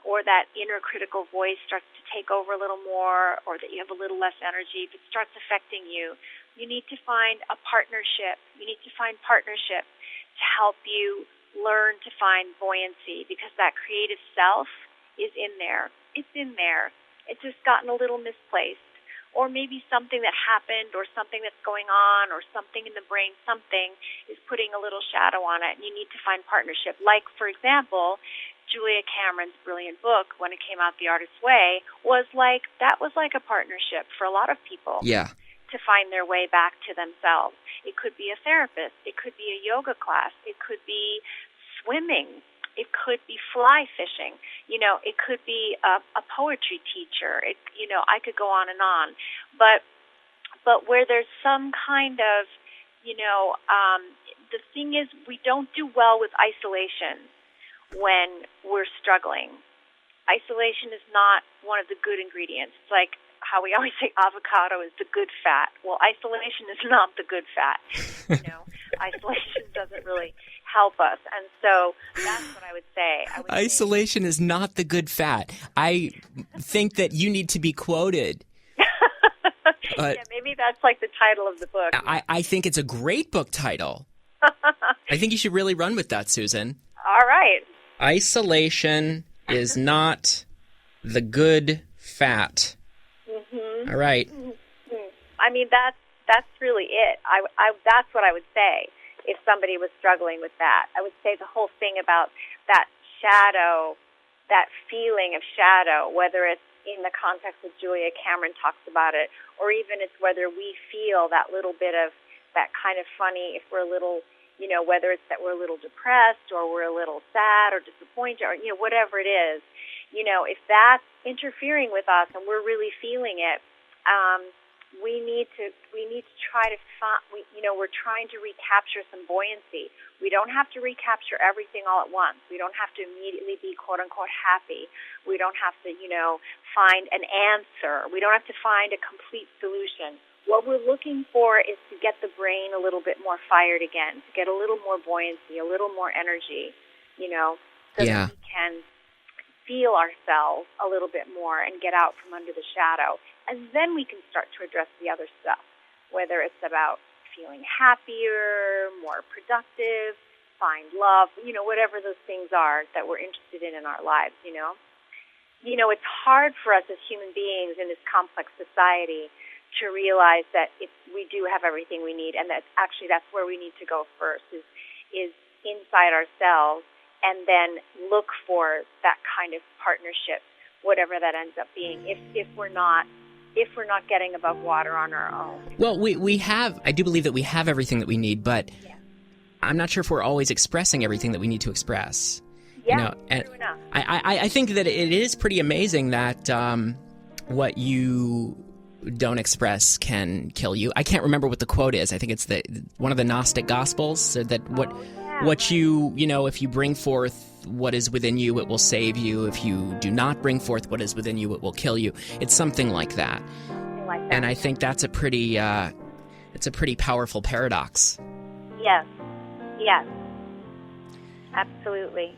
or that inner critical voice starts to take over a little more, or that you have a little less energy, if it starts affecting you, you need to find a partnership. You need to find partnership to help you learn to find buoyancy, because that creative self is in there. It's in there. It's just gotten a little misplaced. Or maybe something that happened, or something that's going on, or something in the brain, something is putting a little shadow on it, and you need to find partnership. Like, for example, Julia Cameron's brilliant book, when it came out, The Artist's Way, was like a partnership for a lot of people. Yeah. To find their way back to themselves. It could be a therapist. It could be a yoga class. It could be swimming. It could be fly fishing. It could be a poetry teacher. I could go on and on. But where there's some kind of, the thing is, we don't do well with isolation when we're struggling. Isolation is not one of the good ingredients. It's like how we always say avocado is the good fat. Well, isolation is not the good fat. Isolation doesn't really help us. And so that's what I would say. Isolation is not the good fat. I think that you need to be quoted. Yeah, maybe that's like the title of the book. I think it's a great book title. I think you should really run with that, Susan. All right. Isolation is not the good fat. Mm-hmm. All right. Mm-hmm. That's really it. That's what I would say if somebody was struggling with that. I would say the whole thing about that shadow, that feeling of shadow, whether it's in the context that Julia Cameron talks about it, or even it's whether we feel that little bit of that kind of funny, if we're a little, whether it's that we're a little depressed or we're a little sad or disappointed or, whatever it is, if that's interfering with us and we're really feeling it, we need to try to find, we're trying to recapture some buoyancy. We don't have to recapture everything all at once. We don't have to immediately be quote unquote happy. We don't have to, find an answer. We don't have to find a complete solution. What we're looking for is to get the brain a little bit more fired again, to get a little more buoyancy, a little more energy, so that we can feel ourselves a little bit more and get out from under the shadow. And then we can start to address the other stuff, whether it's about feeling happier, more productive, find love, whatever those things are that we're interested in our lives, It's hard for us as human beings in this complex society to realize that we do have everything we need, and that's where we need to go first is inside ourselves, and then look for that kind of partnership, whatever that ends up being. If we're not getting above water on our own. Well, I do believe that we have everything that we need, but I'm not sure if we're always expressing everything that we need to express. Yeah, and true enough. I think that it is pretty amazing that what you don't express can kill you. I can't remember what the quote is. I think it's one of the Gnostic Gospels, so that what you if you bring forth what is within you, it will save you. If you do not bring forth what is within you, it will kill you. It's something like that. Something like that. And I think that's a pretty powerful paradox. Yes. Absolutely.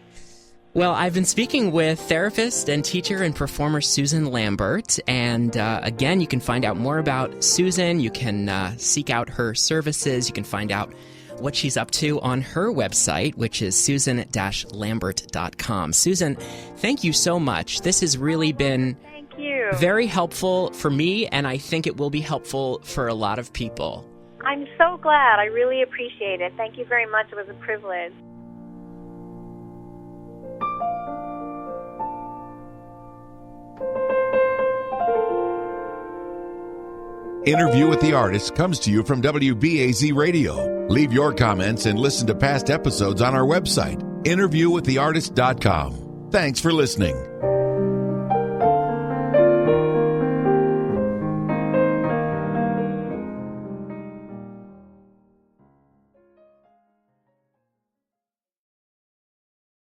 Well, I've been speaking with therapist and teacher and performer Susan Lambert, and again, you can find out more about Susan. You can seek out her services. You can find out what she's up to on her website, which is susan-lambert.com. Susan, thank you so much. This has really been very helpful for me, and I think it will be helpful for a lot of people. I'm so glad. I really appreciate it. Thank you very much. It was a privilege. Interview with the Artist comes to you from WBAZ Radio. Leave your comments and listen to past episodes on our website, interviewwiththeartist.com. Thanks for listening.